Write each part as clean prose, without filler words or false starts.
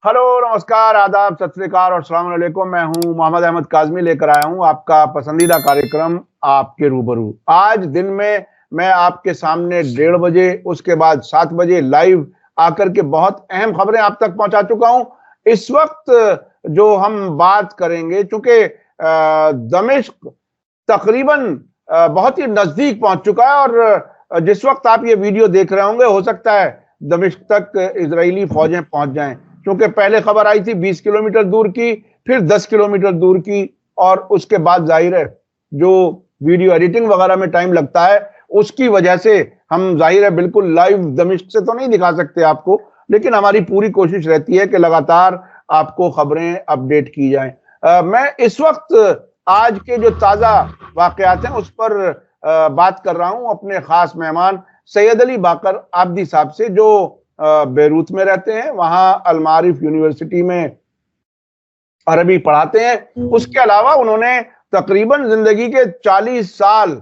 Hello, नमस्कार, आदाब, सत श्री अकाल और अस्सलाम वालेकुम। मैं हूं मोहम्मद अहमद काज़मी, लेकर आया हूं आपका पसंदीदा कार्यक्रम आपके रूबरू। आज दिन में मैं आपके सामने 1:30 बजे, उसके बाद 7 बजे लाइव आकर के बहुत अहम खबरें आप तक पहुंचा चुका हूं। इस वक्त जो हम बात करेंगे, चूंकि दमिश्क तकरीबन बहुत ही नजदीक पहुंच चुका है और जिस वक्त आप ये वीडियो देख रहे होंगे, हो सकता है दमिश्क तक इजरायली फौजें पहुंच जाएं, क्योंकि पहले खबर आई थी 20 किलोमीटर दूर की, फिर 10 किलोमीटर दूर की, और उसके बाद जाहिर है जो वीडियो एडिटिंग वगैरह में टाइम लगता है, उसकी वजह से हम जाहिर है बिल्कुल लाइव दमिश्क से तो नहीं दिखा सकते आपको, लेकिन हमारी पूरी कोशिश रहती है कि लगातार आपको खबरें अपडेट की जाएं। मैं इस वक्त आज के जो ताजा वाकयात हैं उस पर बात कर रहा हूं अपने खास मेहमान सैयद अली बाकर आबदी साहब से, जो बेरूत में रहते हैं। वहां अल-मारिफ यूनिवर्सिटी में अरबी पढ़ाते हैं। उसके अलावा उन्होंने तकरीबन जिंदगी के 40 साल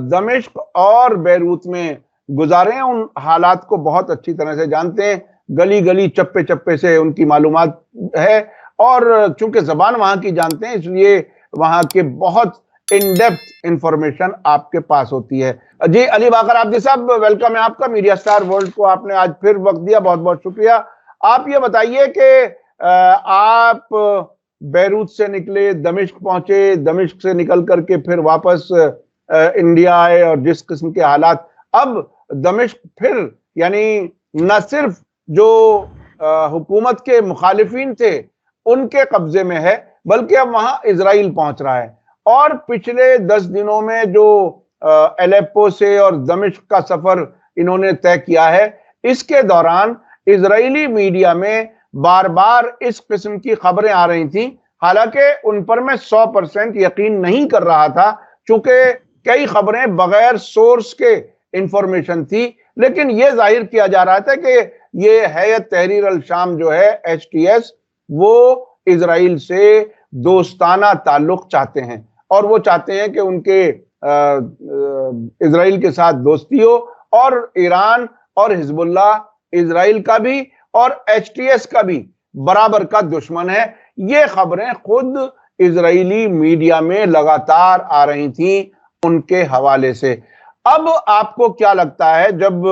दमिश्क और बेरूत में गुजारे हैं। उन हालात को बहुत अच्छी तरह से जानते हैं, गली गली चप्पे चप्पे से उनकी मालूमात है, और चूंकि जबान वहां की जानते हैं, इसलिए वहां के बहुत इन डेप्थ इंफॉर्मेशन आपके पास होती है। जी अली बाकर आबदी साहब, वेलकम है आपका मीडिया स्टार वर्ल्ड को। आपने आज फिर वक्त दिया, बहुत बहुत शुक्रिया। आप ये बताइए कि आप बेरूत से निकले, दमिश्क पहुंचे, दमिश्क से निकल करके फिर वापस इंडिया आए, और जिस किस्म के हालात अब दमिश्क फिर यानी न सिर्फ जो हुकूमत के मुखालिफिन थे उनके कब्जे में है, बल्कि अब वहां इजराइल पहुंच रहा है। और पिछले 10 दिनों में जो एलेप्पो से और दमिश्क का सफर इन्होंने तय किया है, इसके दौरान इजरायली मीडिया में बार बार इस किस्म की खबरें आ रही थी। हालांकि उन पर मैं 100% यकीन नहीं कर रहा था, क्योंकि कई खबरें बगैर सोर्स के इंफॉर्मेशन थी, लेकिन यह जाहिर किया जा रहा था कि ये हैयत तहरीर अल शाम जो है HTS, वो इजराइल से दोस्ताना ताल्लुक चाहते हैं, और वो चाहते हैं कि उनके इजराइल के साथ दोस्ती हो, और ईरान और हिजबुल्लाह इजराइल का भी और HTS का भी बराबर का दुश्मन है। ये खबरें खुद इजरायली मीडिया में लगातार आ रही थी उनके हवाले से। अब आपको क्या लगता है, जब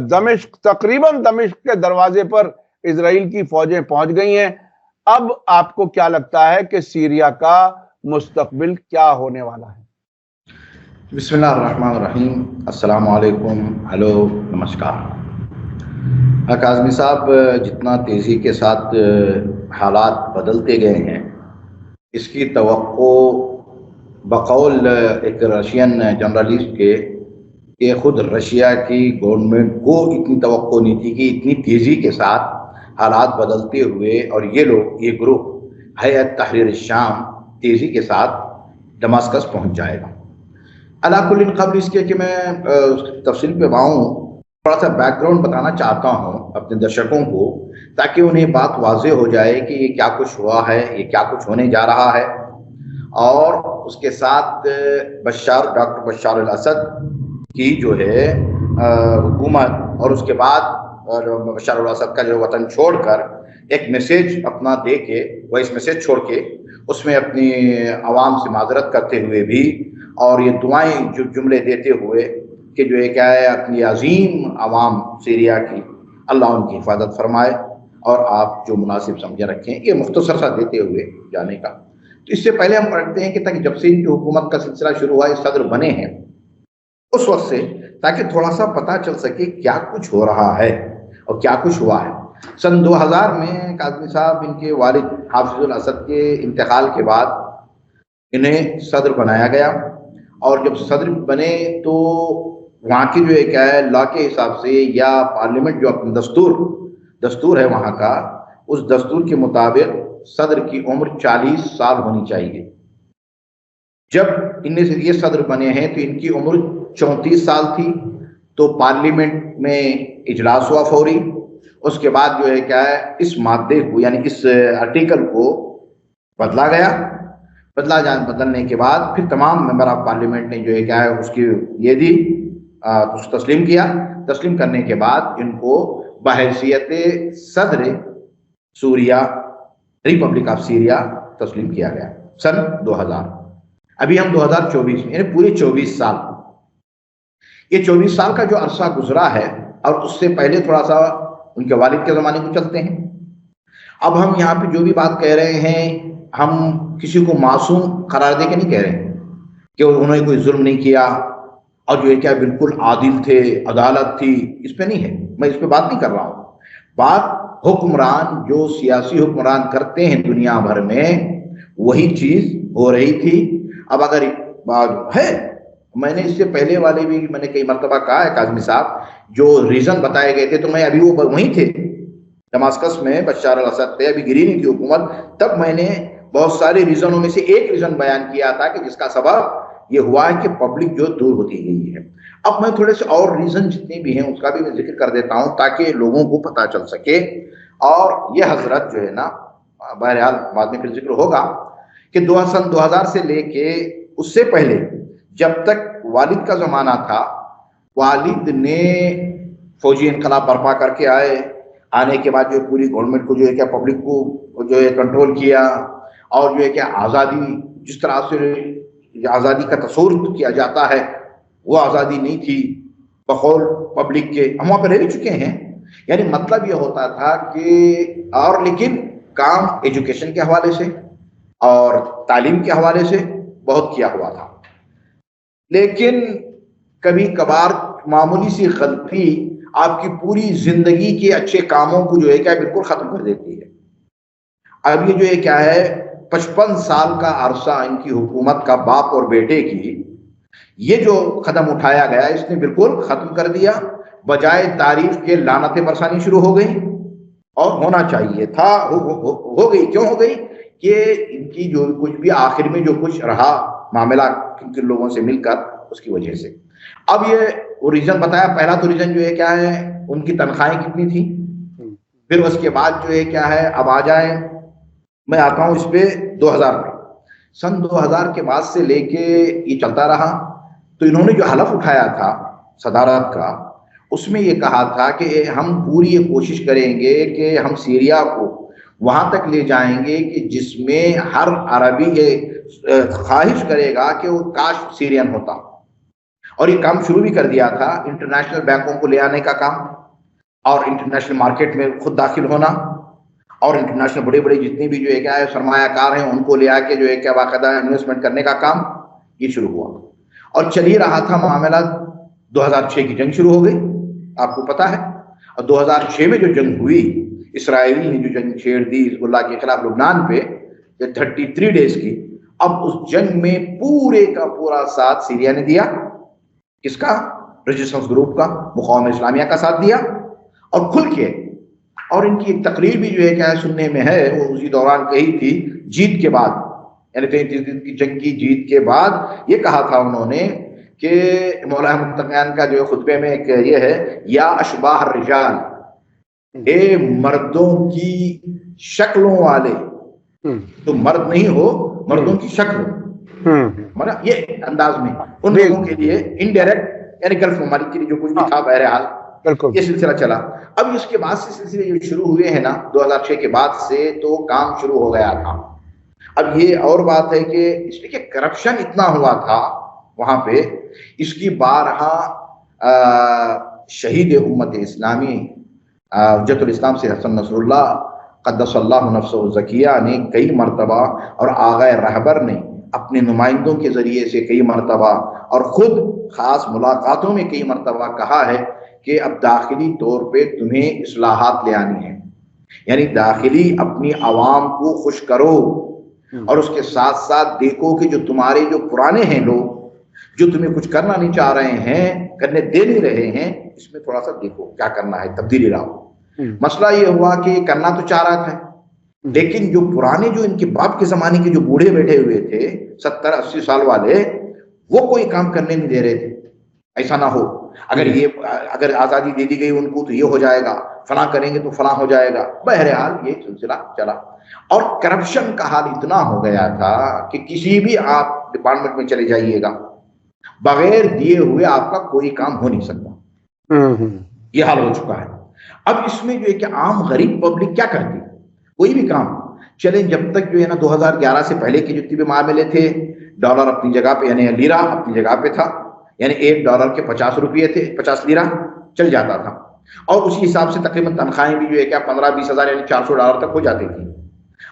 दमिश्क तकरीबन दमिश्क के दरवाजे पर इजराइल की फौजें पहुंच गई हैं, अब आपको क्या लगता है कि सीरिया का मुस्तकबिल क्या होने वाला है? बिस्मिल्लाहिर्रहमानिर्रहीम, अस्सलाम वालेकुम, हेलो, नमस्कार। काज़मी साहब, जितना तेज़ी के साथ हालात बदलते गए हैं, इसकी तवक्को बकौल एक रशियन जर्नलिस्ट के खुद रशिया की गवर्नमेंट को इतनी तवक्को नहीं थी कि इतनी तेज़ी के साथ हालात बदलते हुए और ये ग्रुप हैयत तहरीर शाम तेज़ी के साथ दमास्कस पहुंच जाएगा। अलाकुल्लिन, कबल इसके कि मैं तफसील पे आऊँ, थोड़ा सा बैकग्राउंड बताना चाहता हूँ अपने दर्शकों को, ताकि उन्हें बात वाज़ेह हो जाए कि ये क्या कुछ हुआ है, ये क्या कुछ होने जा रहा है। और उसके साथ डॉक्टर बशार अल असद की जो है हुकूमत, और उसके बाद बशार अल असद का जो वतन छोड़कर एक मैसेज अपना दे के, वॉइस मैसेज छोड़ के उसमें अपनी आवाम से माजरत करते हुए भी, और ये दुआएं जो जुमले देते हुए कि जो है क्या है, अपनी अजीम आवाम सीरिया की अल्लाह उनकी हिफाजत फरमाए और आप जो मुनासिब समझे रखें, ये मुख्तसर सा देते हुए जाने का। तो इससे पहले हम पढ़ते हैं कि ताकि जब से इनकी हुकूमत का सिलसिला शुरू हुआ, सदर बने हैं उस वक्त से, ताकि थोड़ा सा पता चल सके क्या कुछ हो रहा है और क्या कुछ हुआ है। सन 2000 में काज़मी साहब, इनके वालिद हाफिजुल असद के इंतकाल के बाद इन्हें सदर बनाया गया, और जब सदर बने तो वहाँ की जो है क्या है, लॉ के हिसाब से या पार्लियामेंट जो अपना दस्तूर है वहाँ का, उस दस्तूर के मुताबिक सदर की उम्र 40 साल होनी चाहिए। जब इनमें से ये सदर बने हैं तो इनकी उम्र 34 साल थी। तो पार्लियामेंट में इजलास हुआ फौरी। उसके बाद जो है क्या है, इस मादे को यानी इस आर्टिकल को बदला गया। बदलने के बाद फिर तमाम मेंबर ऑफ पार्लियामेंट ने जो है क्या है उसकी ये दी, तस्लीम किया। तस्लीम करने के बाद इनको बहैसियत सदर सूरिया, रिपब्लिक ऑफ सीरिया तस्लीम किया गया सन 2000। अभी हम 2024 में, यानी पूरे 24 साल, ये 24 साल का जो अरसा गुजरा है, और उससे पहले थोड़ा सा उनके वालिद के ज़माने को चलते हैं। अब हम यहाँ पे जो भी बात कह रहे हैं, हम किसी को मासूम करार दे के नहीं कह रहे हैं कि उन्होंने कोई जुल्म नहीं किया और जो है क्या बिल्कुल आदिल थे, अदालत थी, इस पे नहीं है, मैं इस पे बात नहीं कर रहा हूँ। बात हुक्मरान, जो सियासी हुक्मरान करते हैं दुनिया भर में, वही चीज़ हो रही थी। अब अगर बात है, मैंने इससे पहले वाले भी मैंने कई मरतबा कहा है काज़मी साहब, जो रीज़न बताए गए थे, तो मैं अभी वो वहीं थे दमास्कस में, बशर अल असद थे, अभी गिरी नहीं थी हुकूमत, तब मैंने बहुत सारे रीज़नों में से एक रीज़न बयान किया था कि जिसका सबब ये हुआ है कि पब्लिक जो दूर होती गई है। अब मैं थोड़े से और रीज़न जितने भी हैं उसका भी मैं जिक्र कर देता हूँ ताकि लोगों को पता चल सके। और ये हजरत जो है ना, बहरहाल बाद में फिर जिक्र होगा कि सन 2000 से लेके उससे पहले जब तक वालिद का ज़माना था, वालिद ने फौजी इनकलाब बर्पा करके आने के बाद जो पूरी गवर्नमेंट को जो है क्या पब्लिक को जो है कंट्रोल किया, और जो है क्या आज़ादी, जिस तरह से आज़ादी का तस्वुर किया जाता है, वो आज़ादी नहीं थी बकौल पब्लिक के। हम वहाँ पर रह भी चुके हैं, यानी मतलब ये होता था कि, और लेकिन काम एजुकेशन के हवाले से और तालीम के हवाले से बहुत किया हुआ था। लेकिन कभी कभार मामूली सी गलती आपकी पूरी जिंदगी के अच्छे कामों को जो है क्या बिल्कुल खत्म कर देती है। अब ये जो है क्या है, 55 साल का अरसा इनकी हुकूमत का, बाप और बेटे की, ये जो कदम उठाया गया इसने बिल्कुल खत्म कर दिया। बजाय तारीफ के लानतें बरसानी शुरू हो गई, और होना चाहिए था, हो गई। क्यों हो गई? कि इनकी जो कुछ भी आखिर में जो कुछ रहा मामला किन लोगों से मिलकर, उसकी वजह से। अब ये वो रीजन बताया, पहला तो रीजन जो है क्या है, उनकी तनख्वाहें कितनी थी, फिर उसके बाद जो है क्या है, अब आ जाए, मैं आता हूं इस पे 2000 पे। सन 2000 के बाद से लेके ये चलता रहा, तो इन्होंने जो हलफ उठाया था सदारत का, उसमें ये कहा था कि हम पूरी ये कोशिश करेंगे कि हम सीरिया को वहां तक ले जाएंगे कि जिसमें हर अरबी ये ख्वाहिश करेगा कि वो काश सीरियन होता। और ये काम शुरू भी कर दिया था, इंटरनेशनल बैंकों को ले आने का काम, और इंटरनेशनल मार्केट में खुद दाखिल होना, और इंटरनेशनल बड़े बड़े जितने भी जो है क्या है सरमायाकार हैं उनको ले आके जो है क्या बाकायदा इन्वेस्टमेंट करने का काम ये शुरू हुआ। और चल ही रहा था मामला। 2006 की जंग शुरू हो गई, आपको पता है, और 2006 में जो जंग हुई, इसराइल ने जो जंग छेड़ दी हिजबुल्लाह के खिलाफ लुबनान पे, 33 डेज की। अब उस जंग में पूरे का पूरा साथ सीरिया ने दिया। किसका? रेजिस्टेंस ग्रुप का, मुकावमत इस्लामिया का साथ दिया, और खुल के। और इनकी एक तकरीर भी जो है क्या है सुनने में है, वो उसी दौरान कही थी, जीत के बाद, यानी 33 दिन की जंग की जीत के बाद ये कहा था उन्होंने कि मौला अहमद तकियान का जो खुतबे में एक ये है, या अशबाह रिजाल, ए मर्दों की शक्लों वाले, तो मर्द नहीं हो, मर्दों की शक्ल, मतलब ये अंदाज में उन लोगों के लिए इनडायरेक्ट, यानी गल्फ ममालिक के लिए जो कुछ भी था, बहरहाल ये सिलसिला चला। अब इसके बाद से सिलसिले जो शुरू हुए हैं ना 2006 के बाद से, तो काम शुरू हो गया था। अब ये और बात है कि इसलिए कि करप्शन इतना हुआ था वहां पे, इसकी बारहा शहीद उम्मत इस्लामी हुज्जतुल इस्लाम से हसन नसरुल्लाह क़द्दसल्लाहु नफ़्सहु ज़किया ने कई मरतबा, और आग़ाए रहबर ने अपने नुमाइंदों के ज़रिए से कई मरतबा, और ख़ुद ख़ास मुलाकातों में कई मरतबा कहा है कि अब दाखिली तौर पे तुम्हें इस्लाहात ले आनी है, यानी दाखिली अपनी आवाम को खुश करो, और उसके साथ साथ देखो कि जो तुम्हारे जो पुराने हैं लोग, जो तुम्हें कुछ करना नहीं चाह रहे हैं, करने दे नहीं रहे हैं, इसमें थोड़ा सा देखो क्या करना है, तब्दीली लाओ। मसला ये हुआ कि करना तो चाह रहा था, लेकिन जो पुराने, जो इनके बाप के जमाने के जो बूढ़े बैठे हुए थे 70-80 साल वाले, वो कोई काम करने नहीं दे रहे थे। ऐसा ना हो, अगर आज़ादी दे दी गई उनको तो ये हो जाएगा, फलां करेंगे तो फलां हो जाएगा। बहरहाल ये सिलसिला चला, और करप्शन का हाल इतना हो गया था कि किसी भी आप डिपार्टमेंट में चले जाइएगा, बगैर दिए हुए आपका कोई काम हो नहीं सकता। ये हाल हो चुका है। अब इसमें जो है कि आम गरीब पब्लिक क्या करती, کوئی بھی کام چلیں، جب تک جو ہے نا 2011 سے پہلے کے جتنے بھی معاملے تھے، ڈالر اپنی جگہ پہ یعنی لیرا اپنی جگہ پہ تھا، یعنی $1 کے 50 روپئے تھے، 50 لیرا چل جاتا تھا، اور اسی حساب سے تقریباً تنخواہیں بھی جو ہے کیا 15-20 ہزار یعنی $400 تک ہو جاتی تھی.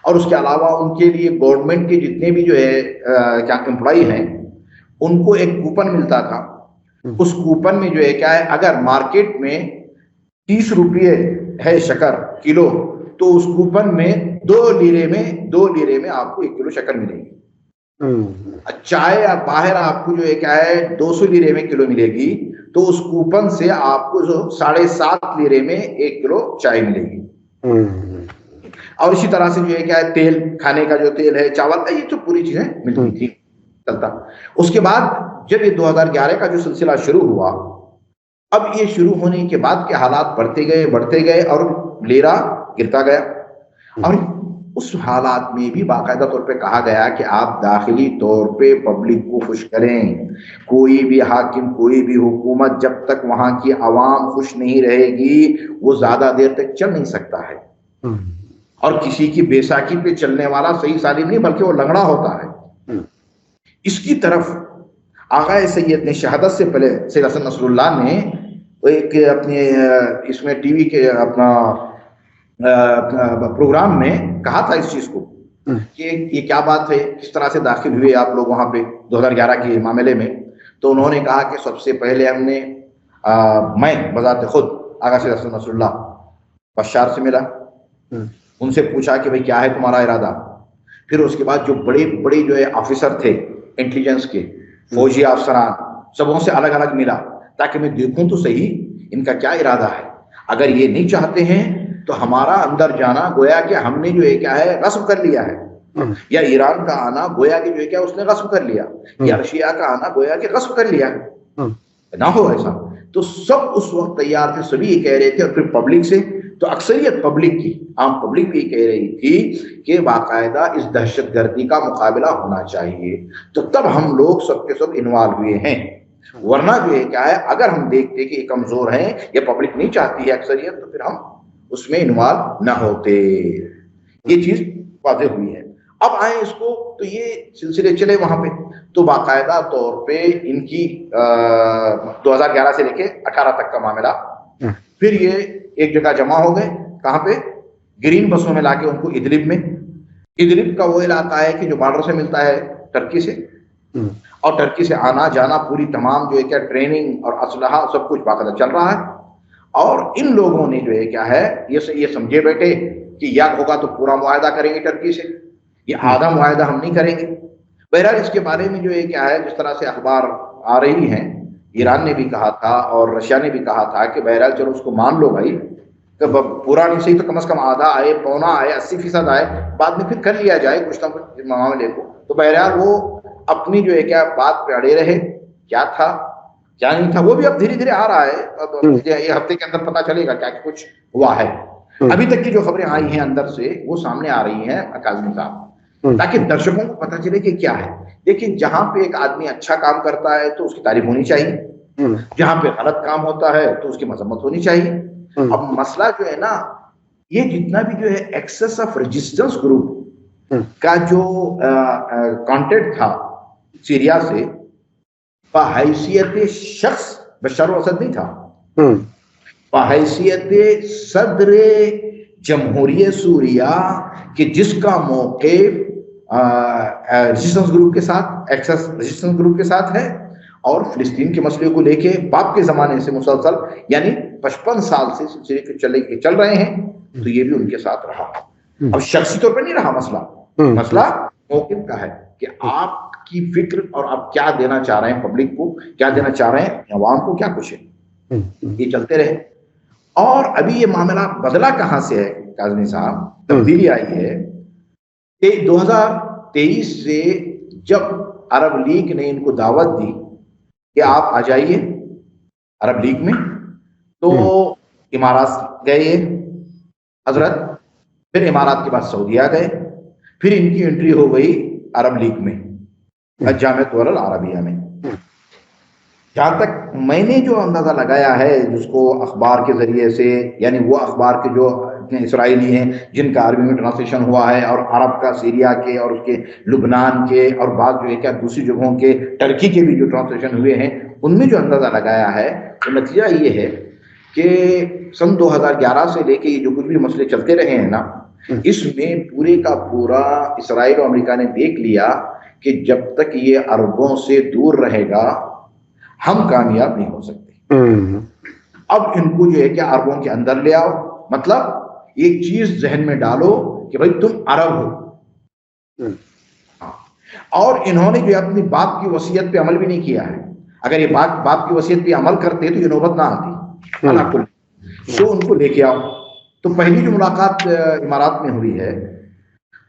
اور اس کے علاوہ ان کے لیے گورنمنٹ کے جتنے بھی جو ہے کیا امپلائی ہیں ان کو ایک کوپن ملتا تھا. اس کوپن میں جو ہے کیا ہے، اگر مارکیٹ میں 30 روپئے ہے شکر کلو، تو اس کوپن میں 2 لیرے میں آپ کو 1 کلو شکر ملے گی. چائے باہر آپ کو جو ہے کیا ہے 200 لیرے میں کلو ملے گی، تو اس کوپن سے آپ کو 7.5 لیرے میں 1 کلو چائے ملے گی. اور اسی طرح سے جو ہے کیا ہے تیل، کھانے کا جو تیل ہے، چاول، یہ تو پوری چیزیں ملتی تھی چلتا. اس کے بعد جب یہ 2011 کا جو سلسلہ شروع ہوا، اب یہ شروع ہونے کے بعد کے حالات بڑھتے گئے اور لیرا گرتا گیا. اور اس حالات میں بھی باقاعدہ طور پہ کہا گیا کہ آپ داخلی طور پہ پبلک کو خوش کریں. کوئی بھی حاکم، کوئی بھی حکومت جب تک وہاں کی عوام خوش نہیں رہے گی وہ زیادہ دیر تک چل نہیں سکتا ہے. اور کسی کی بیساکھی پہ چلنے والا صحیح سالم نہیں بلکہ وہ لنگڑا ہوتا ہے. اس کی طرف آغا سید نے شہادت سے پہلے سید حسن نصر اللہ نے ایک اپنے اس میں ٹی وی کے اپنا پروگرام میں کہا تھا اس چیز کو کہ یہ کیا بات ہے، کس طرح سے داخل ہوئے آپ لوگ وہاں پہ 2011 کے معاملے میں. تو انہوں نے کہا کہ سب سے پہلے ہم نے میں بذات خود آغا سید حسن نصر اللہ بشار سے ملا، ان سے پوچھا کہ بھئی کیا ہے تمہارا ارادہ. پھر اس کے بعد جو بڑے جو ہے آفیسر تھے انٹیلیجنس کے، فوجی افسران، سبوں سے الگ الگ ملا تاکہ میں دیکھوں تو صحیح ان کا کیا ارادہ ہے. اگر یہ نہیں چاہتے ہیں تو ہمارا اندر جانا گویا کہ ہم نے جو ہے کیا ہے غصب کر لیا ہے، یا ایران کا آنا گویا کہ جو ہے کیا اس نے غصب کر لیا، یا رشیا کا آنا گویا کہ غصب کر لیا، نہ ہو ایسا. تو سب اس وقت تیار تھے، سبھی یہ کہہ رہے تھے. اور پھر پبلک سے تو اکثریت پبلک کی، عام پبلک بھی کہہ رہی تھی کہ باقاعدہ اس دہشت گردی کا مقابلہ ہونا چاہیے. تو تب ہم لوگ سب کے سب انوالو ہوئے ہیں. ورنہ جو ہے کیا ہے اگر ہم دیکھتے کہ یہ کمزور ہیں یا پبلک نہیں چاہتی ہے اکثریت، تو پھر ہم اس میں انوالو نہ ہوتے. یہ چیز واضح ہوئی ہے. اب آئیں اس کو، تو یہ سلسلے چلے وہاں پہ. تو باقاعدہ طور پہ ان کی 2011 سے لے کے 18 تک کا معاملہ، پھر یہ ایک جگہ جمع ہو گئے. کہاں پہ؟ گرین بسوں میں لا کے ان کو ادلب کا وہ علاقہ ہے کہ جو بارڈر سے ملتا ہے ٹرکی سے، اور ٹرکی سے آنا جانا پوری تمام جو ہے کیا ٹریننگ اور اسلحہ سب کچھ باقاعدہ چل رہا ہے. اور ان لوگوں نے جو ہے کیا ہے یہ سمجھے بیٹھے کہ یا ہوگا تو پورا معاہدہ کریں گے ٹرکی سے، یہ آدھا معاہدہ ہم نہیں کریں گے. بہرحال اس کے بارے میں جو ہے کیا ہے جس طرح سے اخبار آ رہی ہیں، ایران نے بھی کہا تھا اور رشیا نے بھی کہا تھا کہ بہرحال چلو اس کو مان لو بھائی، کہ پورا نہیں صحیح تو کم از کم آدھا آئے، پونا آئے، 80% آئے، بعد میں پھر کر لیا جائے کچھ نہ کچھ معاملے کو. تو بہرحال وہ اپنی جو ہے کیا بات پہ اڑے رہے. کیا تھا کیا نہیں تھا وہ بھی اب دھیرے دھیرے آ رہا ہے. یہ ہفتے کے اندر پتہ چلے گا کیا کچھ ہوا ہے. ابھی تک کی جو خبریں آئی ہیں اندر سے وہ سامنے آ رہی ہیں کاظمی صاحب، تاکہ درشکوں کو پتہ چلے کہ کیا ہے. لیکن جہاں پہ ایک آدمی اچھا کام کرتا ہے تو اس کی تعریف ہونی چاہیے، جہاں پہ غلط کام ہوتا ہے تو اس کی مذمت ہونی چاہیے. اب مسئلہ جو ہے نا، یہ جتنا بھی جو ہے ایکسس آف ریزسٹنس گروپ کا جو کانٹیکٹ تھا سیریا سے، بحیثیت شخص بشار الاسد نہیں تھا، بحیثیت صدر جمہوریہ سوریہ کہ جس کا موقف ریزسٹنس گروپ کے ساتھ، ایکسس ریزسٹنس گروپ کے ساتھ ہے، اور فلسطین کے مسئلے کو لے کے باپ کے زمانے سے مسلسل یعنی 55 سال سے سلسلے چل رہے ہیں. تو یہ بھی ان کے ساتھ رہا. اب شخصی طور پہ نہیں رہا مسئلہ موقف کا ہے کہ آپ کی فکر اور آپ کیا دینا چاہ رہے ہیں پبلک کو، کیا دینا چاہ رہے ہیں عوام کو، کیا کچھ ہے. یہ چلتے رہے. اور ابھی یہ معاملہ بدلا کہاں سے ہے کاظمی صاحب؟ تبدیلی آئی ہے 2023 سے، جب عرب لیگ نے ان کو دعوت دی کہ آپ آ جائیے عرب لیگ میں. تو امارات گئے حضرت، پھر امارات کے بعد سعودیہ گئے، پھر ان کی انٹری ہو گئی عرب لیگ میں، جامعۃ الدول العربیہ میں. جہاں تک میں نے جو اندازہ لگایا ہے جس کو اخبار کے ذریعے سے، یعنی وہ اخبار کے جو اسرائیلی ہیں جن کا عربی میں ٹرانسلیشن ہوا ہے، اور عرب کا سیریا کے اور اس کے لبنان کے اور بعض جو ہے کیا دوسری جگہوں کے ٹرکی کے بھی جو ٹرانسلیشن ہوئے ہیں، ان میں جو اندازہ لگایا ہے تو نتیجہ یہ ہے کہ سن 2011 سے لے کے یہ جو کچھ بھی مسئلے چلتے رہے ہیں نا، اس میں پورے کا پورا اسرائیل اور امریکہ نے دیکھ لیا کہ جب تک یہ عربوں سے دور رہے گا ہم کامیاب نہیں ہو سکتے۔ اب ان کو جو ہے کہ عربوں کے اندر لے آؤ، مطلب ایک چیز ذہن میں ڈالو کہ بھائی تم عرب ہو، اور انہوں نے جو اپنی باپ کی وصیت پہ عمل بھی نہیں کیا ہے۔ اگر یہ باپ کی وصیت پہ عمل کرتے تو یہ نوبت نہ آتی۔ سو ان کو لے کے آؤ۔ تو پہلی جو ملاقات امارات میں ہوئی ہے،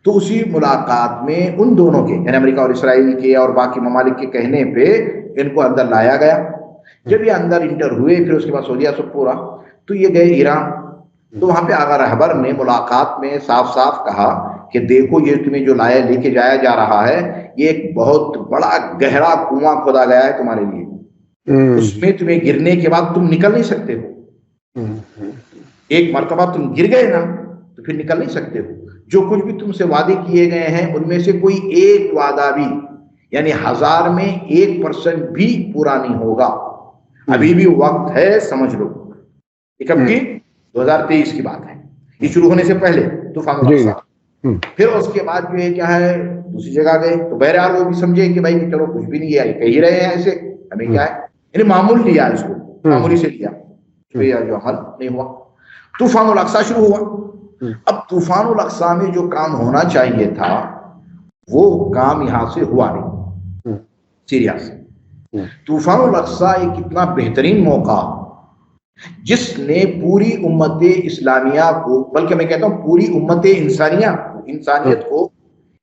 تو اسی ملاقات میں ان دونوں کے یعنی امریکہ اور اسرائیل کے اور باقی ممالک کے کہنے پہ ان کو اندر لایا گیا۔ جب یہ اندر انٹر ہوئے، پھر اس کے بعد سعودیہ سے پورا، تو یہ گئے ایران۔ تو وہاں پہ آغا رہبر نے ملاقات میں صاف صاف کہا کہ دیکھو یہ تمہیں جو لے کے جایا جا رہا ہے، یہ ایک بہت بڑا گہرا کنواں کھودا گیا ہے تمہارے لیے، اس میں تمہیں گرنے کے بعد تم نکل نہیں سکتے ہو۔ ایک مرتبہ تم گر گئے نا تو پھر نکل نہیں سکتے ہو۔ جو کچھ بھی تم سے وعدے کیے گئے ہیں ان میں سے کوئی ایک وعدہ بھی یعنی 1000 میں 1% بھی پورا نہیں ہوگا۔ ابھی بھی وقت ہے، سمجھ لو۔ یہ کب کی؟ 2023 کی بات ہے، یہ شروع ہونے سے پہلے طوفان الاقصی۔ پھر اس کے بعد جو ہے کیا ہے، دوسری جگہ گئے تو بہرحال وہ بھی سمجھے کہ بھائی چلو کچھ بھی نہیں ہے، کہہ ہی رہے ہیں ایسے، ہمیں کیا ہے، یعنی معمول لیا اس کو، معمولی سے لیا، جو عمل نہیں ہوا۔ طوفان الاقصی شروع ہوا۔ اب طوفان الاقصی میں جو کام ہونا چاہیے تھا وہ کام یہاں سے ہوا نہیں، سیریا سے۔ طوفان الاقصی ایک اتنا بہترین موقع جس نے پوری امت اسلامیہ کو، بلکہ میں کہتا ہوں پوری امت انسانیت کو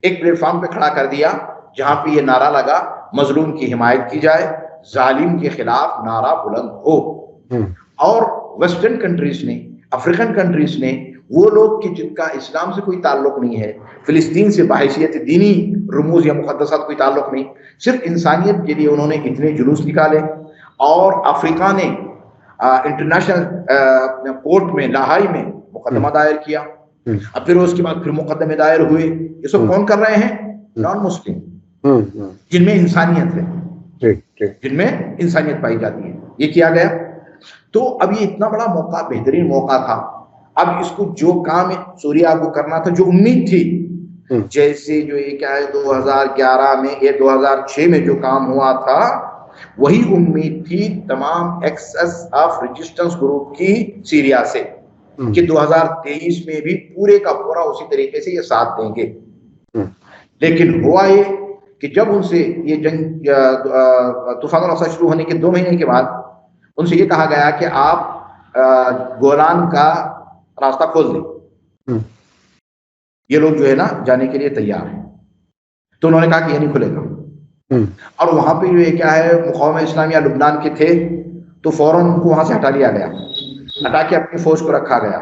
ایک پلیٹ فارم پہ کھڑا کر دیا، جہاں پہ یہ نعرہ لگا مظلوم کی حمایت کی جائے، ظالم کے خلاف نعرہ بلند ہو۔ اور ویسٹرن کنٹریز نے، افریقن کنٹریز نے، وہ لوگ کہ جن کا اسلام سے کوئی تعلق نہیں ہے، فلسطین سے بحیثیت دینی رموز یا مقدسات کوئی تعلق نہیں، صرف انسانیت کے لیے انہوں نے اتنے جلوس نکالے۔ اور افریقہ نے انٹرنیشنل کورٹ میں لاہائی میں مقدمہ دائر کیا۔ اب پھر اس کے بعد پھر مقدمے دائر ہوئے۔ یہ سب کون کر رہے ہیں؟ نان مسلم، جن میں انسانیت ہے، جن میں انسانیت پائی جاتی ہے، یہ کیا گیا۔ تو اب یہ اتنا بڑا موقع، بہترین موقع تھا۔ اب اس کو جو کام سوریہ کو کرنا تھا، جو امید تھی، جیسے جو یہ کیا ہے 2011 میں یا 2006 میں جو کام ہوا تھا، وہی امید تھی تمام ایکسس آف ریزسٹنس گروپ کی سیریا سے کہ 2023 میں بھی پورے کا پورا اسی طریقے سے یہ ساتھ دیں گے۔ لیکن ہوا یہ کہ جب ان سے یہ جنگ طوفان الاقصی شروع ہونے کے 2 مہینے کے بعد ان سے یہ کہا گیا کہ آپ گولان کا راستہ کھول دیں، یہ لوگ جو ہے نا جانے کے لیے تیار ہیں۔ تو انہوں نے کہا کہ یہ نہیں کھلے گا۔ اور وہاں پہ جو ہے کیا ہے، مقاومہ اسلامیہ لبنان کے تھے، تو فوراً ان کو وہاں سے ہٹا لیا گیا، ہٹا کے اپنی فوج کو رکھا گیا۔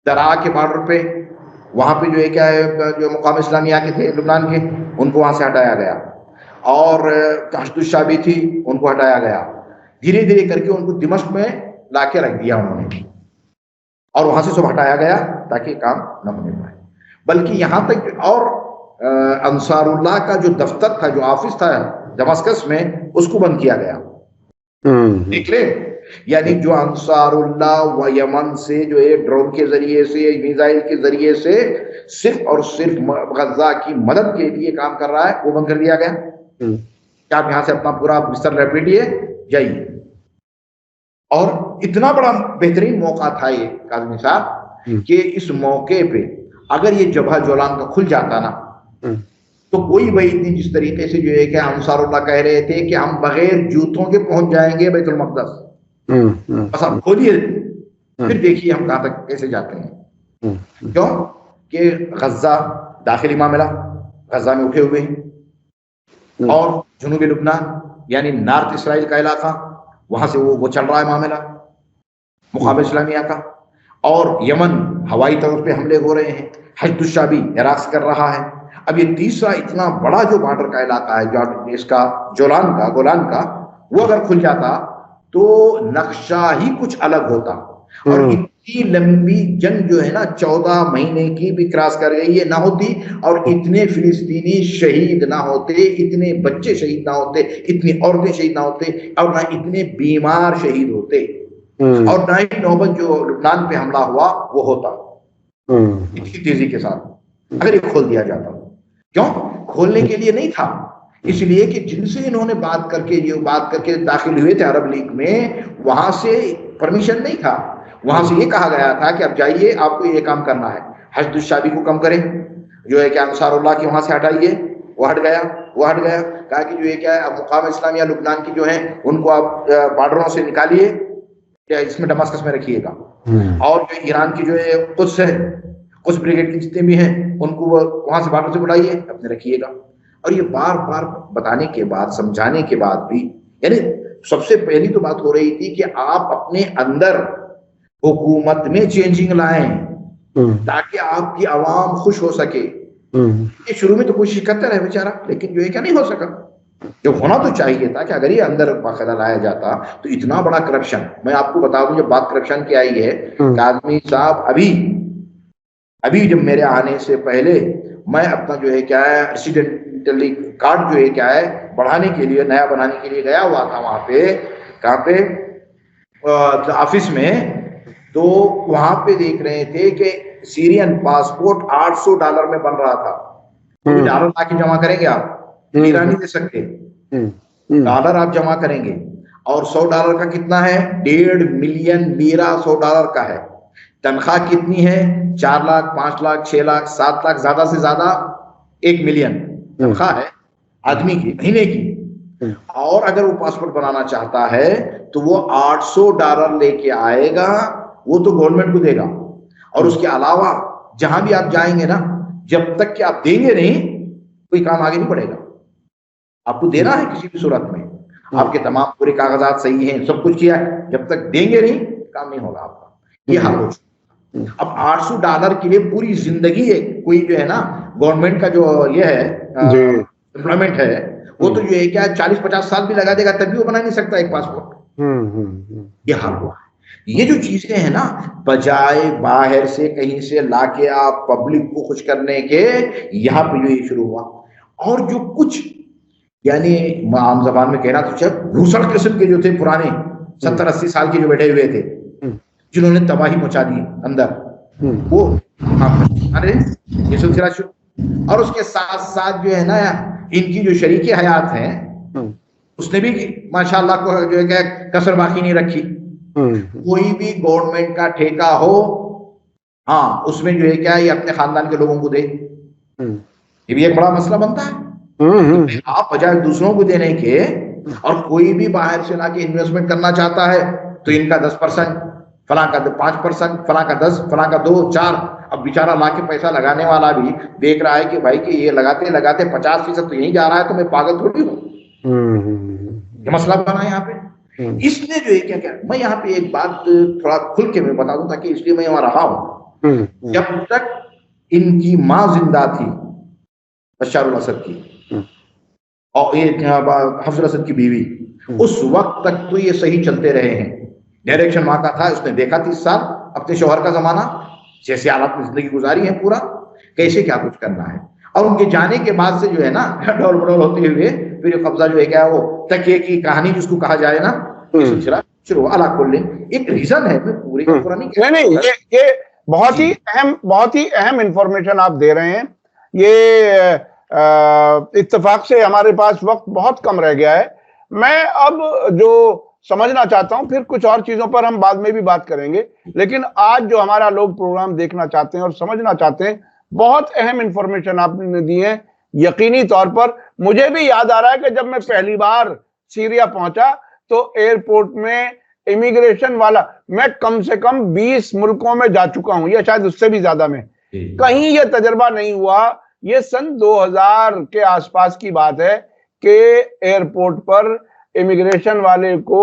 درعا کے بارڈر پہ وہاں پہ جو ہے کیا ہے، جو مقاومہ اسلامیہ کے تھے لبنان کے، ان کو وہاں سے ہٹایا گیا۔ اور حشد الشعبی تھی، ان کو ہٹایا گیا۔ دھیرے دھیرے کر کے ان کو دمشق میں لا کے رکھ دیا انہوں نے، اور وہاں سے سب ہٹایا گیا تاکہ کام نہ ہونے پائے۔ بلکہ یہاں تک اور انصار اللہ کا جو دفتر تھا، جو آفس تھا دمشق میں، اس کو بند کیا گیا۔ دیکھ لیں، یعنی جو انصار اللہ و یمن سے جو ہے ڈرون کے ذریعے سے، میزائل کے ذریعے سے صرف اور صرف غزہ کی مدد کے لیے کام کر رہا ہے، وہ بند کر دیا گیا کہ آپ یہاں سے اپنا پورا بستر لپیٹیے جائیے۔ اور اتنا بڑا بہترین موقع تھا یہ کاظمی صاحب کہ اس موقع پہ اگر یہ جبہہ جولان کا کھل جاتا نا تو کوئی بعید نہیں، جس طریقے سے جو ہے کہ انصار اللہ کہہ رہے تھے کہ ہم بغیر جوتوں کے پہنچ جائیں گے بیت المقدس، بس آپ کھولیے پھر دیکھیے ہم کہاں تک کیسے جاتے ہیں۔ کیوں کہ غزہ داخلی معاملہ، غزہ میں اٹھے ہوئے ہیں، اور جنوبی لبنان یعنی نارتھ اسرائیل کا علاقہ، وہاں سے وہ چل رہا ہے معاملہ مقاومہ اسلامیہ کا، اور یمن ہوائی طور پہ حملے ہو رہے ہیں، حشد الشعبی عراق سے کر رہا ہے۔ اب یہ تیسرا اتنا بڑا جو بارڈر کا علاقہ ہے، جو اس کا گولان کا، وہ اگر کھل جاتا تو نقشہ ہی کچھ الگ ہوتا۔ اور اتنی لمبی جنگ جو ہے نا 14 مہینے کی بھی کراس کر گئی یہ نہ ہوتی، اور اتنے فلسطینی شہید نہ ہوتے، اتنے بچے شہید نہ ہوتے، اتنی عورتیں شہید نہ ہوتے، اور نہ اتنے بیمار شہید ہوتے، اور نہ ہی نوبت جو لبنان پہ حملہ ہوا وہ ہوتا اتنی تیزی کے ساتھ اگر یہ کھول دیا جاتا۔ کیوں کھولنے کے لیے نہیں تھا، اس لیے کہ جن سے انہوں نے بات کر کے داخل ہوئے تھے عرب لیگ میں، وہاں سے پرمیشن نہیں تھا، وہاں سے یہ کہا گیا تھا کہ اب جائیے آپ کو یہ کام کرنا ہے، حشد الشعبی کو کم کریں، جو ہے کہ انصار اللہ کی وہاں سے ہٹائیے، وہ ہٹ گیا، کہا کہ جو ہے کیا ہے مقام اسلامیہ لبنان کی جو ہیں ان کو آپ بارڈروں سے نکالیے، اس میں دمسکس میں رکھیے گا، اور جو ایران کی جو ہے قدس ہے، قدس بریگیڈ کے جتنے بھی ہیں ان کو وہاں سے بارڈر سے بلائیے، اپنے رکھیے گا۔ اور یہ بار بار بتانے کے بعد، سمجھانے کے بعد بھی، یعنی سب سے پہلی تو بات ہو رہی تھی کہ آپ اپنے اندر حکومت میں چینجنگ لائیں تاکہ آپ کی عوام خوش ہو سکے۔ یہ شروع میں تو کوشش کرتا رہے بیچارہ، لیکن جو ہے کیا نہیں ہو سکا، جو ہونا تو چاہیے تھا کہ اگر یہ اندر باقاعدہ لایا جاتا تو اتنا بڑا کرپشن۔ میں آپ کو بتا دوں جب بات کرپشن کی آئی ہے، کاظمی صاحب ابھی جب میرے آنے سے پہلے میں اپنا جو ہے کیا ہے ریسیڈنٹلی کارڈ جو ہے کیا ہے بڑھانے کے لیے، نیا بنانے کے لیے گیا ہوا تھا وہاں پہ، کہاں پہ آفس میں، تو وہاں پہ دیکھ رہے تھے کہ سیرین پاسپورٹ $800 میں بن رہا تھا۔ ڈالر لا کے جمع کریں گے آپ، لیرا نہیں دے سکتے، ڈالر آپ جمع کریں گے، اور $100 کا کتنا ہے؟ 1.5 ملین لیرا $100 کا ہے۔ تنخواہ کتنی ہے؟ 4 لاکھ، 5 لاکھ، 6 لاکھ، 7 لاکھ، زیادہ سے زیادہ 1 ملین تنخواہ ہے آدمی کی، مہینے کی۔ اور اگر وہ پاسپورٹ بنانا چاہتا ہے تو وہ $800 لے کے آئے گا، وہ تو گورنمنٹ کو دے گا، اور اس کے علاوہ جہاں بھی آپ جائیں گے نا، جب تک کہ آپ دیں گے نہیں کوئی کام آگے نہیں بڑھے گا۔ آپ کو دینا ہے کسی بھی صورت میں، آپ کے تمام پورے کاغذات صحیح ہیں، سب کچھ کیا ہے، جب تک دیں گے نہیں کام نہیں ہوگا آپ کا۔ یہ حال ہو چکا۔ اب $800 کے لیے پوری زندگی ہے، کوئی جو ہے نا گورنمنٹ کا جو یہ ہے امپلائمنٹ ہے، وہ تو جو ہے کیا 40-50 سال بھی لگا دے گا تب بھی وہ بنا نہیں سکتا ایک پاسپورٹ۔ یہ حال ہوا ہے۔ یہ جو چیزیں ہیں نا، بجائے باہر سے کہیں سے لا کے آپ پبلک کو خوش کرنے کے، یہاں پہ جو یہ شروع ہوا، اور جو کچھ یعنی عام زبان میں کہنا تو چاہے گھوسڑ قسم کے جو تھے، پرانے 70-80 سال کے جو بیٹھے ہوئے تھے، جنہوں نے تباہی مچا دی اندر، وہ یہ سلسلہ شروع۔ اور اس کے ساتھ ساتھ جو ہے نا ان کی جو شریک حیات ہیں، اس نے بھی ماشاءاللہ کو جو ہے کہ کسر باقی نہیں رکھی۔ کوئی بھی گورنمنٹ کا ٹھیکہ ہو، ہاں اس میں جو ہے کیا یہ اپنے خاندان کے لوگوں کو دے، یہ بھی ایک بڑا مسئلہ بنتا ہے۔ آپ بجائے دوسروں کو دینے کے، اور کوئی بھی باہر سے لا کے انویسٹمنٹ کرنا چاہتا ہے تو ان کا 10%، فلاں کا 5%، فلاں کا 10، فلاں کا 2، 4۔ اب بیچارہ لا کے پیسہ لگانے والا بھی دیکھ رہا ہے کہ بھائی کہ یہ لگاتے 50% تو یہیں جا رہا ہے، تو میں پاگل تھوڑی ہوں۔ یہ مسئلہ بنا یہاں پہ۔ اس نے جو ہے کیا میں یہاں پہ ایک بات تھوڑا کھل کے میں بتا دوں، تاکہ اس لیے میں وہاں رہا ہوں۔ جب تک ان کی ماں زندہ تھی، بشار الاسد کی، اور یہ حفظ الاسد کی بیوی، اس وقت تک تو یہ صحیح چلتے رہے ہیں۔ ڈائریکشن ماں کا تھا، اس نے دیکھا 30 سال اپنے شوہر کا زمانہ، جیسے حالات میں زندگی گزاری ہے، پورا کیسے کیا کچھ کرنا ہے۔ اور ان کے جانے کے بعد سے جو ہے نا ڈول بڑول ہوتے ہوئے پھر قبضہ جو ہے کیا وہ تکیے کی کہانی جس کو کہا جائے نا، یہ سلسلہ شروع اللہ کل ایک ریزن ہے، میں پورے کا پورا نہیں، یہ بہت ہی اہم انفارمیشن آپ دے رہے ہیں۔ یہ اتفاق سے ہمارے پاس وقت بہت کم رہ گیا ہے۔ میں اب جو سمجھنا چاہتا ہوں، پھر کچھ اور چیزوں پر ہم بعد میں بھی بات کریں گے، لیکن آج جو ہمارا لوگ پروگرام دیکھنا چاہتے ہیں اور سمجھنا چاہتے ہیں، بہت اہم انفارمیشن آپ نے دی ہے۔ یقینی طور پر مجھے بھی یاد آ رہا ہے کہ جب میں پہلی بار سیریا پہنچا تو ایئرپورٹ میں امیگریشن والا، میں کم سے کم 20 ملکوں میں جا چکا ہوں، یا شاید اس سے بھی زیادہ میں، کہیں یہ تجربہ نہیں ہوا۔ یہ سن 2000 کے آس پاس کی بات ہے کہ ایئرپورٹ پر امیگریشن والے کو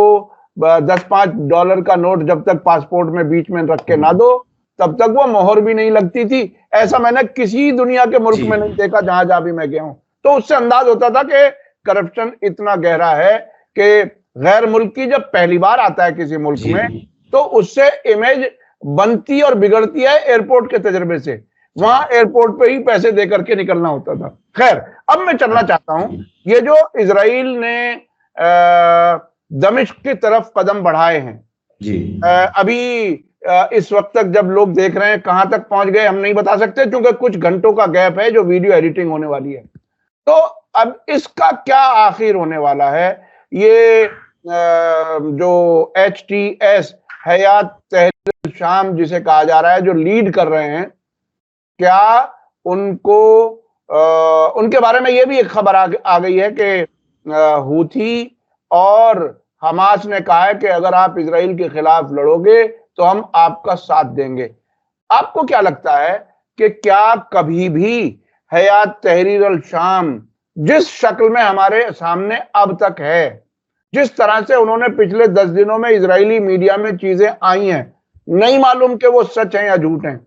$10-5 کا نوٹ جب تک پاسپورٹ میں بیچ میں رکھ کے نہ دو تب تک وہ مہر بھی نہیں لگتی تھی۔ ایسا میں نے کسی دنیا کے ملک میں نہیں دیکھا جہاں جہاں بھی میں گیا ہوں۔ تو اس سے انداز ہوتا تھا کہ کرپشن اتنا گہرا ہے کہ غیر ملکی جب پہلی بار آتا ہے کسی ملک میں تو اس سے امیج बनती और बिगड़ती है एयरपोर्ट के तजर्बे से। वहां एयरपोर्ट पे ही पैसे दे करके निकलना होता था। खैर, अब मैं चलना चाहता हूं, ये जो इजराइल ने दमिश्क की तरफ कदम बढ़ाए हैं जी, अभी इस वक्त तक जब लोग देख रहे हैं कहां तक पहुंच गए हम नहीं बता सकते, क्योंकि कुछ घंटों का गैप है जो वीडियो एडिटिंग होने वाली है। तो अब इसका क्या आखिर होने वाला है? ये जो HTS हयात तहरीर शाम जिसे कहा जा रहा है, जो लीड कर रहे हैं, क्या उनको उनके बारे में ये भी एक खबर आ गई है कि हूथी और हमास ने कहा है कि अगर आप इजराइल के खिलाफ लड़ोगे तो हम आपका साथ देंगे। आपको क्या लगता है कि क्या कभी भी हयात तहरीर अल शाम जिस शक्ल में हमारे सामने अब तक है, जिस तरह से उन्होंने पिछले 10 दिनों में इजरायली मीडिया में चीजें आई हैं, नहीं मालूम कि वो सच हैं या झूठ हैं,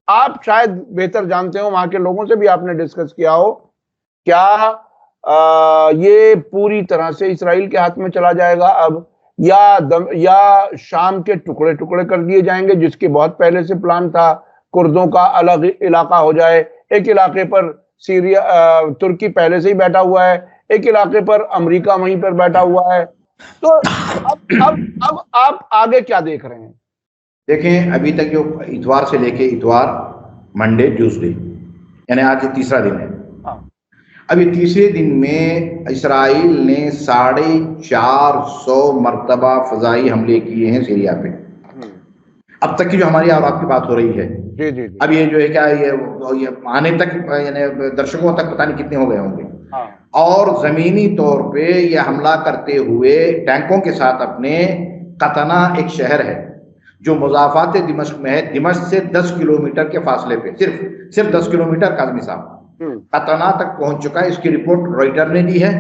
आप शायद बेहतर जानते हो, वहां के लोगों से भी आपने डिस्कस किया हो, क्या ये पूरी तरह से इजराइल के हाथ में चला जाएगा अब, या शाम के टुकड़े टुकड़े कर दिए जाएंगे, जिसके बहुत पहले से प्लान था, कुर्दों का अलग इलाका हो जाए, एक इलाके पर सीरिया तुर्की पहले से ही बैठा हुआ है, एक इलाके पर अमेरिका वहीं पर बैठा हुआ है। तो अब आप आगे क्या देख रहे हैं? देखें, अभी तक जो इतवार से लेके इतवार, मंडे, ट्यूसडे, यानी आज तीसरा दिन है। अभी तीसरे दिन में इसराइल ने 450 मरतबा फजाई हमले किए हैं सीरिया पे। अब तक की जो हमारी और आपकी बात हो रही है, जी। अब ये जो है क्या, ये आने तक यानी दर्शकों तक पता नहीं कितने हो गए होंगे। और जमीनी तौर पे ये हमला करते हुए टैंकों के साथ अपने कतना एक शहर है जो मुजाफात दिमश्क में है, दिमश्क से 10 किलोमीटर के फासले पे, सिर्फ 10 किलोमीटर काज़मी साहब कतना तक पहुंच चुका है। इसकी रिपोर्ट रॉयटर ने दी है,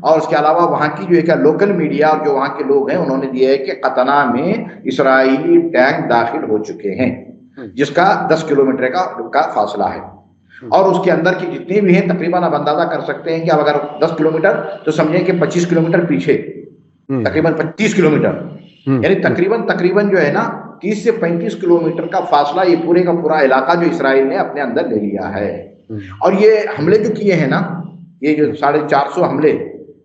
और उसके अलावा वहां की जो है लोकल मीडिया और जो वहां के लोग हैं उन्होंने दिया है कि कतना में इसराइली टैंक दाखिल हो चुके हैं, जिसका 10 किलोमीटर का फासला है। और उसके अंदर की जितने भी हैं तकरीबन आप अंदाजा कर सकते हैं कि अब अगर 10 किलोमीटर तो समझें कि 25 किलोमीटर पीछे, तकरीबन 35 किलोमीटर, यानी तकरीबन जो है ना 30 से 35 किलोमीटर का फासला, ये पूरे का पूरा इलाका जो इसराइल ने अपने अंदर ले लिया है। और ये हमले जो किए हैं ना, ये जो 450 हमले,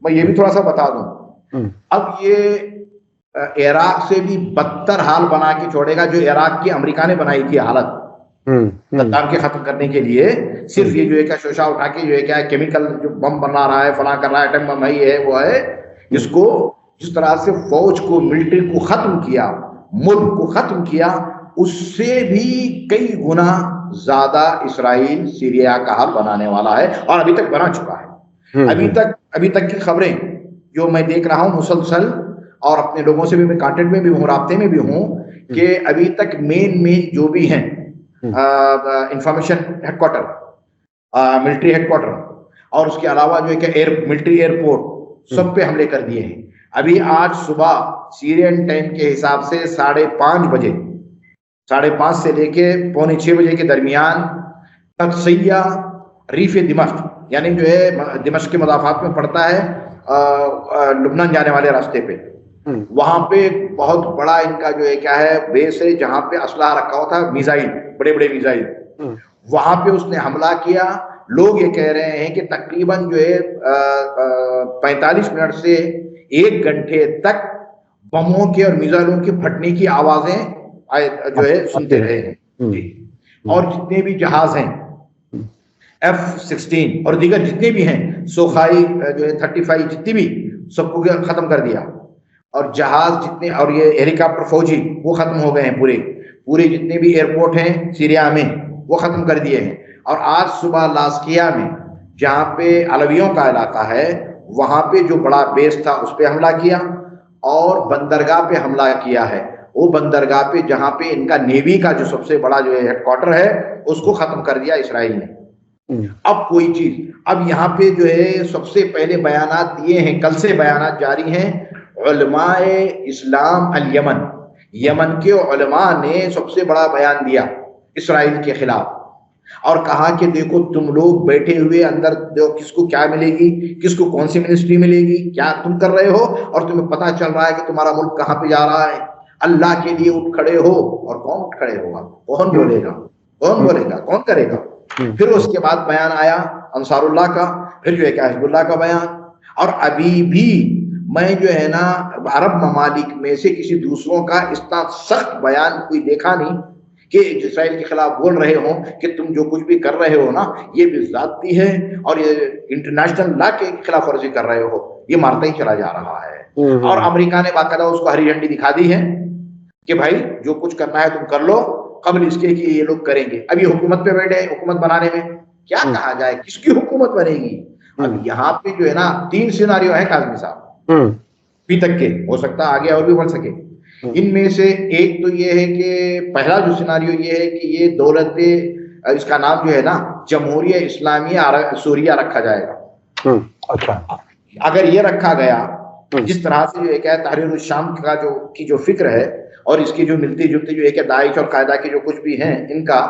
मैं ये भी थोड़ा सा बता दूं, अब ये इराक से भी बदतर हाल बना के छोड़ेगा जो इराक की अमेरिका ने बनाई थी हालत सद्दाम के खत्म करने के लिए। सिर्फ ये जो है क्या शोशा उठा के जो है क्या केमिकल जो बम बना रहा है, फला कर रहा है, एटम बम है, ये है वो है, इसको जिस तरह से फौज को, मिलिट्री को खत्म किया, मुल्क को खत्म किया, उससे भी कई गुना ज्यादा इसराइल सीरिया का हाल बनाने वाला है, और अभी तक बना चुका है। अभी तक की खबरें जो मैं देख रहा हूं मुसलसल, और अपने लोगों से भी मैं कांटेक्ट में भी हूँ, राब्ते में भी हूँ, कि अभी तक मेन जो भी हैं इंफॉर्मेशन हेडक्वार्टर, मिलिट्री हेडक्वार्टर, और उसके अलावा जो है कि मिलिट्री एयरपोर्ट, सब पे हमले कर दिए हैं। अभी आज सुबह सीरियन टाइम के हिसाब से 5:30 बजे, 5:30 से लेके 5:45 बजे के दरमियान तत्सैया रीफ दिमश्क, यानी जो है दिमश्क के मदाफात में पड़ता है, लुबनान जाने वाले रास्ते पे, वहां पे बहुत बड़ा इनका जो है क्या है बेस है, जहां पे असलाह रखा हुआ था, मिसाइल, बड़े बड़े मिसाइल, वहां पे उसने हमला किया। लोग ये कह रहे हैं कि तकरीबन जो है 45 मिनट से 1 घंटे तक बमों के और मिसाइलों के फटने की आवाजें जो है सुनते रहे हैं। और जितने भी जहाज हैं F-16 और दीगर जितने भी हैं, सोखाई जो है 35, जितनी भी, सबको खत्म कर दिया। और जहाज जितने, और ये हेलीकॉप्टर फौजी, वो खत्म हो गए हैं, पूरे जितने भी एयरपोर्ट हैं सीरिया में वो खत्म कर दिए हैं। और आज सुबह लास्किया में, जहाँ पे अलवियों का इलाका है, वहां पे जो बड़ा बेस था उस पे हमला किया, और बंदरगाह पे हमला किया है। वो बंदरगाह पे जहाँ पे इनका नेवी का जो सबसे बड़ा जो है हेडक्वार्टर है, उसको खत्म कर दिया इसराइल ने। अब कोई चीज, अब यहाँ पे जो है सबसे पहले बयानात दिए हैं, कल से बयानात जारी हैं, उलमाए इस्लाम अल यमन, यमन के उलमा ने सबसे बड़ा बयान दिया इसराइल के खिलाफ, और कहा कि देखो तुम लोग बैठे हुए अंदर, किसको क्या मिलेगी, किसको कौन सी मिनिस्ट्री मिलेगी, क्या तुम कर रहे हो, और तुम्हें पता चल रहा है कि तुम्हारा मुल्क कहाँ पे जा रहा है। اللہ کے لیے اٹھ کھڑے ہو، اور کون اٹھ کھڑے ہوگا؟ کون بولے گا؟ کون بولے گا؟ کون کرے گا؟ پھر اس کے بعد بیان آیا انصار اللہ کا، پھر جو ہے کہ حزب اللہ کا بیان. اور ابھی بھی میں جو ہے نا عرب ممالک میں سے کسی دوسروں کا اتنا سخت بیان کوئی دیکھا نہیں کہ اسرائیل کے خلاف بول رہے ہوں کہ تم جو کچھ بھی کر رہے ہو نا یہ بھی ذاتی ہے اور یہ انٹرنیشنل لا کے خلاف ورزی کر رہے ہو، یہ مارتا ہی چلا جا رہا ہے. اور امریکہ نے باقاعدہ اس کو ہری جھنڈی دکھا دی ہے کہ بھائی جو کچھ کرنا ہے تم کر لو، قبل اس کے کہ یہ لوگ کریں گے. اب یہ حکومت پہ بیٹھے ہیں، حکومت بنانے میں کیا کہا جائے، کس کی حکومت بنے گی؟ اب یہاں پہ جو ہے نا 3 سیناریو ہیں کاظمی صاحب ابھی تک کے، ہو سکتا ہے آگے اور بھی بڑھ سکے. ان میں سے ایک تو یہ ہے کہ پہلا جو سیناریو یہ ہے کہ یہ دولت، اس کا نام جو ہے نا جمہوریہ اسلامیہ سوریہ رکھا جائے گا. اچھا، اگر یہ رکھا گیا جس طرح سے جو ہے تحریر الشام کا جو فکر ہے اور اس کی جو ملتی جلتی جو ہے کہ داعش اور قاعدہ کے جو کچھ بھی ہیں ان کا،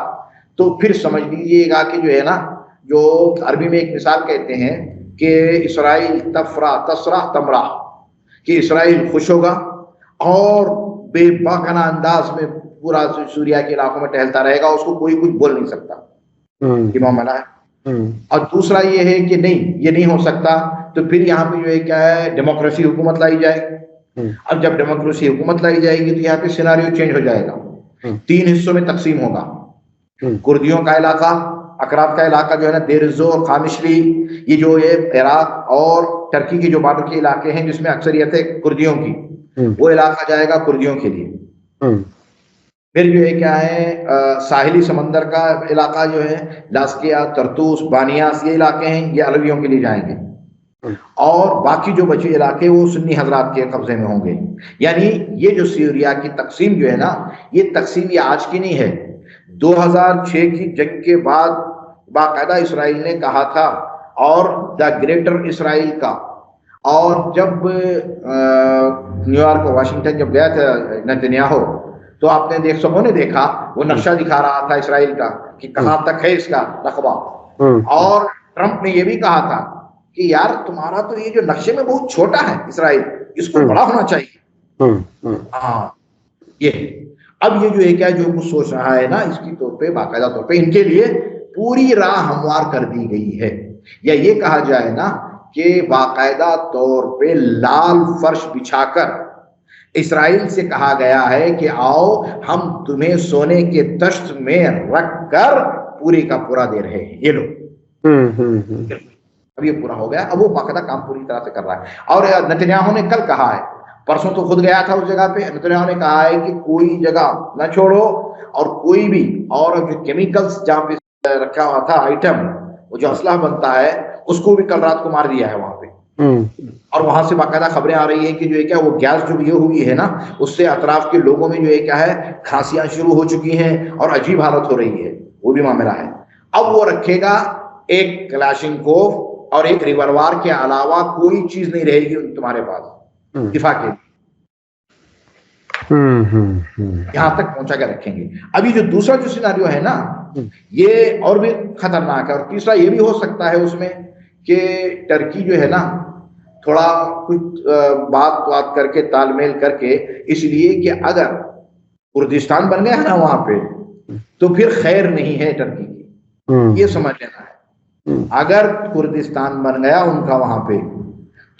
تو پھر سمجھ لیجیے گا کہ جو ہے نا جو عربی میں ایک مثال کہتے ہیں کہ اسرائیل تسرا تمرا، کہ اسرائیل خوش ہوگا اور بے باکانہ انداز میں پورا سوریہ کے علاقوں میں ٹہلتا رہے گا، اس کو کوئی کچھ بول نہیں سکتا. یہ معاملہ ہے. اور دوسرا یہ ہے کہ نہیں، یہ نہیں ہو سکتا، تو پھر یہاں پہ جو ہے کیا ہے ڈیموکریسی حکومت لائی جائے. اب جب ڈیموکریسی حکومت لائی جائے گی تو یہاں پہ سیناریو چینج ہو جائے گا، 3 حصوں میں تقسیم ہوگا. کردیوں کا علاقہ، اکراد کا علاقہ جو ہے نا دیر الزور، خامشلی، یہ جو ہے عراق اور ترکی کے جو بارڈر کے علاقے ہیں جس میں اکثریت ہے کردیوں کی، وہ علاقہ جائے گا کردیوں کے لیے. پھر جو ہے کیا ہے ساحلی سمندر کا علاقہ جو ہے لاسکیا، ترتوس، بانیاس، یہ علاقے ہیں، یہ علویوں کے لیے جائیں گے. اور باقی جو بچے علاقے وہ سنی حضرات کے قبضے میں ہوں گے. یعنی یہ جو سوریا کی تقسیم جو ہے نا، یہ تقسیم یہ آج کی نہیں ہے، 2006 کی جنگ کے بعد باقاعدہ اسرائیل نے کہا تھا، اور دا گریٹر اسرائیل کا. اور جب نیو یارک اور واشنگٹن جب گیا تھا نتنیاہو، تو آپ نے سبوں نے دیکھا وہ نقشہ دکھا رہا تھا اسرائیل کا کہ کہاں تک ہے اس کا رقبہ. اور ٹرمپ نے یہ بھی کہا تھا کہ یار تمہارا تو یہ جو نقشے میں بہت چھوٹا ہے اسرائیل، اس کو بڑا ہونا چاہیے. ہاں یہ اب یہ جو ہے کیا جو کچھ سوچ رہا ہے نا، اس کی طور پہ باقاعدہ طور پہ ان کے لیے پوری راہ ہموار کر دی گئی ہے. یا یہ کہا جائے نا کہ باقاعدہ طور پہ لال فرش بچھا کر اسرائیل سے کہا گیا ہے کہ آؤ ہم تمہیں سونے کے تشت میں رکھ کر پوری کا پورا دے رہے ہیں، یہ لو. اب یہ پورا ہو گیا، اب وہ باقاعدہ کام پوری طرح سے کر رہا ہے. اور نتنیاہو نے کل کہا ہے، پرسوں تو خود گیا تھا اس جگہ پہ، نتنیاہو نے کہا ہے کہ کوئی جگہ نہ چھوڑو، اور کوئی بھی، اور جو کیمیکلز جہاں پہ رکھا ہوا تھا آئٹم، وہ جو اسلحہ بنتا ہے، اس کو بھی کل رات کو مار دیا ہے وہاں پہ. اور وہاں سے باقاعدہ خبریں آ رہی ہیں کہ جو ہے کیا وہ گیس جو یہ ہوئی ہے نا، اس سے اطراف کے لوگوں میں جو ہے کیا ہے کھانسیاں شروع ہو چکی ہیں اور عجیب حالت ہو رہی ہے. وہ بھی معاملہ ہے. اب وہ رکھے گا ایک کلاشنکوف اور ایک ریوالور کے علاوہ کوئی چیز نہیں رہے گی تمہارے پاس دفاع کے لیے. یہاں تک پہنچا کے رکھیں گے. ابھی جو دوسرا جو سیناریو ہے نا، یہ اور بھی خطرناک ہے. اور تیسرا یہ بھی ہو سکتا ہے اس میں کہ ٹرکی جو ہے نا تھوڑا کچھ بات کر کے تال میل کر کے، اس لیے کہ اگر کردستان بن گیا ہے نا وہاں پہ تو پھر خیر نہیں ہے ٹرکی کی، یہ سمجھ لینا ہے. اگر کردستان بن گیا ان کا وہاں پہ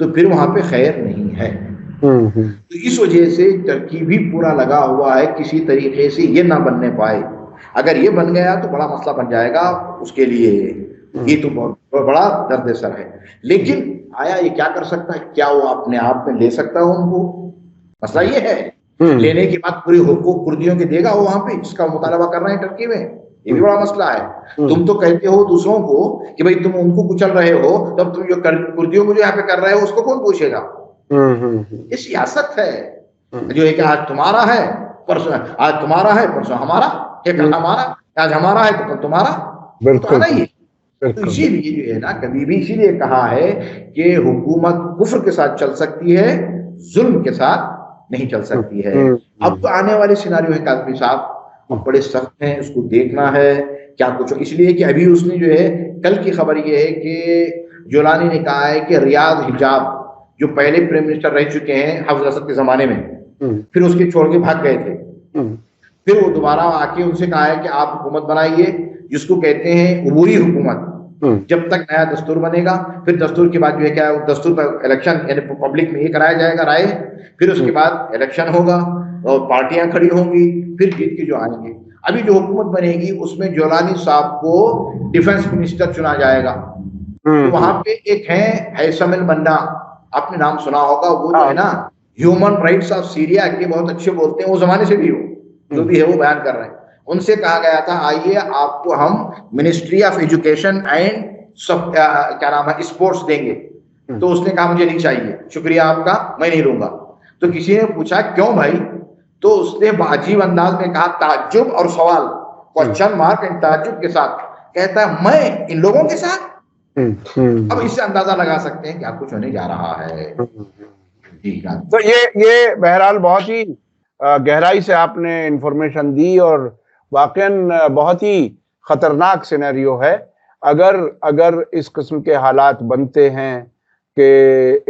تو پھر وہاں پہ خیر نہیں ہے. تو اس وجہ سے ٹرکی بھی پورا لگا ہوا ہے کسی طریقے سے یہ نہ بننے پائے. اگر یہ بن گیا تو بڑا مسئلہ بن جائے گا اس کے لیے، یہ تو بہت بڑا درد سر ہے. لیکن آیا یہ کیا کر سکتا ہے؟ کیا وہ اپنے آپ میں لے سکتا ہے ان کو؟ مسئلہ یہ ہے، لینے کے بعد پوری حقوق کردیوں کے دے گا وہ وہاں پہ جس کا مطالبہ کر رہے ہیں ٹرکی میں؟ یہ بھی بڑا مسئلہ ہے. تم تو کہتے ہو دوسروں کو کہ بھائی تم ان کو کچل رہے ہو، تب تم جو کردیوں کو جو یہاں پہ کر رہے ہو اس کو کون پوچھے گا؟ یہ سیاست ہے جو ہے کہ آج تمہارا ہے پرسوں، آج تمہارا ہے پرسوں ہمارا، کل ہمارا، آج ہمارا ہے تو کل تمہارا. بالکل. تو اسی لیے جو ہے نا کبھی بھی اسی لیے کہا ہے کہ حکومت کفر کے ساتھ چل سکتی ہے، ظلم کے ساتھ نہیں چل سکتی ہے. اب تو آنے والے سیناریو ہے کاظمی صاحب بڑے سخت ہیں، اس کو دیکھنا ہے کیا کچھ. اس لیے کہ ابھی اس نے جو ہے کل کی خبر یہ ہے کہ جولانی نے کہا ہے کہ ریاض حجاب جو پہلے پرائم منسٹر رہ چکے ہیں حافظ اسد کے زمانے میں، फिर उसके छोड़ के भाग गए थे। फिर वो दोबारा आके उनसे कहा है कि आप हुकूमत बनाइए, जिसको कहते हैं अबूरी हुकूमत, जब तक नया दस्तूर बनेगा। फिर दस्तूर के बाद जो है क्या, दस्तूर पर इलेक्शन यानी पब्लिक में ये कराया जाएगा राय, फिर उसके बाद इलेक्शन होगा और पार्टियां खड़ी होंगी, फिर जीत के जो आएंगे। अभी जो हुकूमत बनेगी उसमें जोलानी साहब को डिफेंस मिनिस्टर चुना जाएगा। तो वहां पे एक है हैसम अल मन्ना, आपने नाम सुना होगा, वो जो है ना ह्यूमन राइट्स ऑफ सीरिया के बहुत अच्छे बोलते हैं, वो जमाने से भी हो जो भी है वो बयान कर रहे हैं। उनसे कहा गया था आइए आपको हम मिनिस्ट्री ऑफ एजुकेशन एंड सब क्या नाम है स्पोर्ट्स देंगे। तो उसने कहा मुझे नहीं चाहिए, शुक्रिया आपका, मैं नहीं लूंगा। तो किसी ने पूछा क्यों भाई, तो उसने अजीब अंदाज में कहा, ताज्जुब और सवाल, क्वेश्चन मार्क एंड ताज्जुब के साथ, कहता है मैं इन लोगों के साथ। अब इससे अंदाजा लगा सकते हैं क्या कुछ होने जा रहा है। तो ये बहरहाल बहुत ही गहराई से आपने इंफॉर्मेशन दी और वाकईन बहुत ही खतरनाक सिनेरियो है। अगर इस किस्म के हालात बनते हैं कि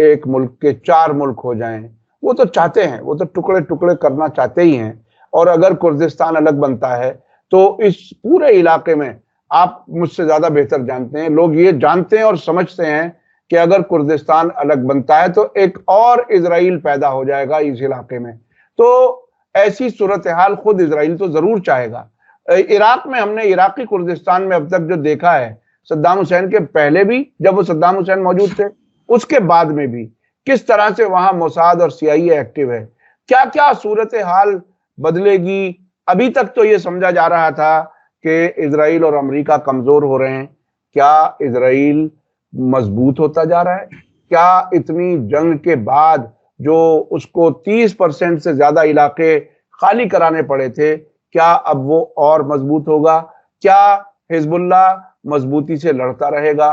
एक मुल्क के 4 मुल्क हो जाएं, वो तो चाहते हैं, वो तो टुकड़े टुकड़े करना चाहते ही हैं। और अगर कुर्दिस्तान अलग बनता है तो इस पूरे इलाके में, आप मुझसे ज्यादा बेहतर जानते हैं, लोग ये जानते हैं और समझते हैं कि अगर कुर्दिस्तान अलग बनता है तो एक और इजराइल पैदा हो जाएगा इस इलाके में। तो ऐसी सूरत हाल खुद इजराइल तो जरूर चाहेगा। इराक में हमने इराकी कुर्दिस्तान में अब तक जो देखा है, सद्दाम हुसैन के पहले भी जब वो सद्दाम हुसैन मौजूद थे, उसके बाद में भी किस तरह से वहां मोसाद और CIA एक्टिव है, क्या क्या सूरत हाल बदलेगी। अभी तक तो ये समझा जा रहा था कि इजराइल और अमेरिका कमजोर हो रहे हैं, क्या इजराइल मजबूत होता जा रहा है? क्या इतनी जंग के बाद जो उसको 30% से ज्यादा इलाके खाली कराने पड़े थे, क्या अब वो और मजबूत होगा? क्या हिजबुल्लाह मजबूती से लड़ता रहेगा?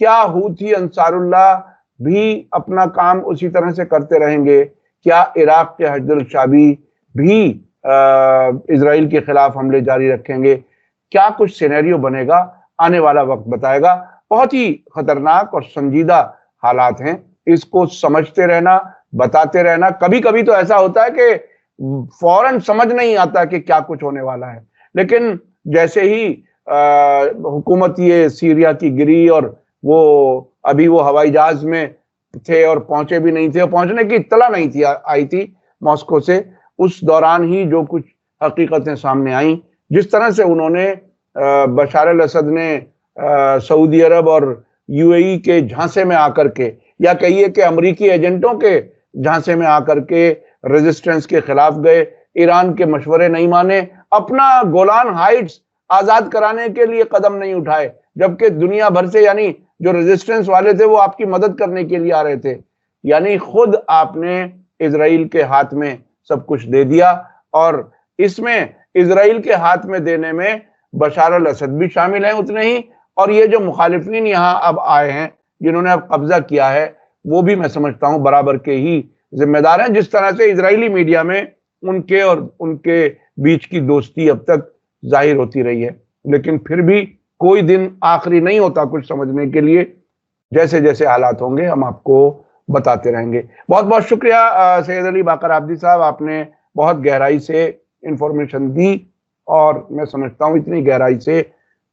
क्या हूथी अंसारुल्लाह भी अपना काम उसी तरह से करते रहेंगे? क्या इराक के हजरुल शाबी भी इजराइल के खिलाफ हमले जारी रखेंगे? क्या कुछ सिनेरियो बनेगा, आने वाला वक्त बताएगा। बहुत ही खतरनाक और संजीदा हालात हैं, इसको समझते रहना, बताते रहना। कभी कभी तो ऐसा होता है कि फौरन समझ नहीं आता कि क्या कुछ होने वाला है, लेकिन जैसे ही हुकूमत ये सीरिया की गिरी और वो अभी वो हवाई जहाज में थे और पहुंचे भी नहीं थे, और पहुंचने की इत्तला नहीं थी आई थी मॉस्को से, उस दौरान ही जो कुछ हकीकतें सामने आई, जिस तरह से उन्होंने बशार अल असद ने सऊदी अरब और UAE के झांसे में आकर के, या कहिए कि अमेरिकी एजेंटों के झांसे में आकर के रेजिस्टेंस के खिलाफ गए, ईरान के मशवरे नहीं माने, अपना गोलान हाइट्स आजाद कराने के लिए कदम नहीं उठाए, जबकि दुनिया भर से यानी जो रेजिस्टेंस वाले थे वो आपकी मदद करने के लिए आ रहे थे। यानी खुद आपने इजराइल के हाथ में सब कुछ दे दिया, और इसमें इजराइल के हाथ में देने में बशार अल असद भी शामिल हैं उतने ही, और ये जो मुखालिफिन यहाँ अब आए हैं जिन्होंने अब कब्जा किया है, वो भी मैं समझता हूँ बराबर के ही जिम्मेदार हैं। जिस तरह से इजरायली मीडिया में उनके और उनके बीच की दोस्ती अब तक जाहिर होती रही है, लेकिन फिर भी कोई दिन आखिरी नहीं होता कुछ समझने के लिए। जैसे जैसे हालात होंगे हम आपको बताते रहेंगे। बहुत बहुत शुक्रिया सैयद अली बाकर आबदी साहब, आपने बहुत गहराई से इंफॉर्मेशन दी, और मैं समझता हूँ इतनी गहराई से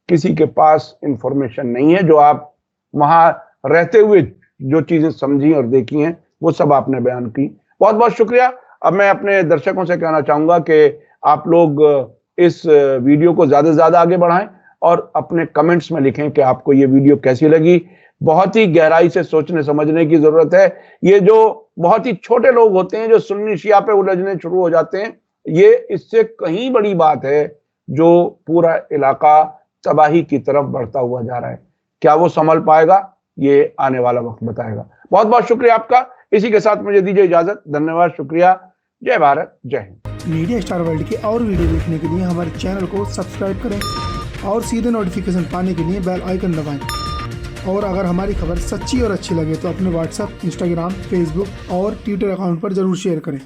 किसी के पास इंफॉर्मेशन नहीं है। जो आप वहां रहते हुए जो चीजें समझी और देखी हैं वो सब आपने बयान की। बहुत बहुत शुक्रिया। अब मैं अपने दर्शकों से कहना चाहूंगा कि आप लोग इस वीडियो को ज्यादा से ज्यादा आगे बढ़ाएं और अपने कमेंट्स में लिखें कि आपको ये वीडियो कैसी लगी। बहुत ही गहराई से सोचने समझने की जरूरत है। ये जो बहुत ही छोटे लोग होते हैं जो सुन्नी शिया पे उलझने शुरू हो जाते हैं, ये इससे कहीं बड़ी बात है जो पूरा इलाका तबाही की तरफ बढ़ता हुआ जा रहा है। क्या वो संभल पाएगा, ये आने वाला वक्त बताएगा। बहुत बहुत शुक्रिया आपका। इसी के साथ मुझे दीजिए इजाजत। धन्यवाद, शुक्रिया। जय भारत, जय हिंद। मीडिया स्टार वर्ल्ड के और वीडियो देखने के लिए हमारे चैनल को सब्सक्राइब करें और सीधे नोटिफिकेशन पाने के लिए बेल आइकन दबाएं। और अगर हमारी खबर सच्ची और अच्छी लगे तो अपने व्हाट्सएप, इंस्टाग्राम, फेसबुक और ट्विटर अकाउंट पर जरूर शेयर करें।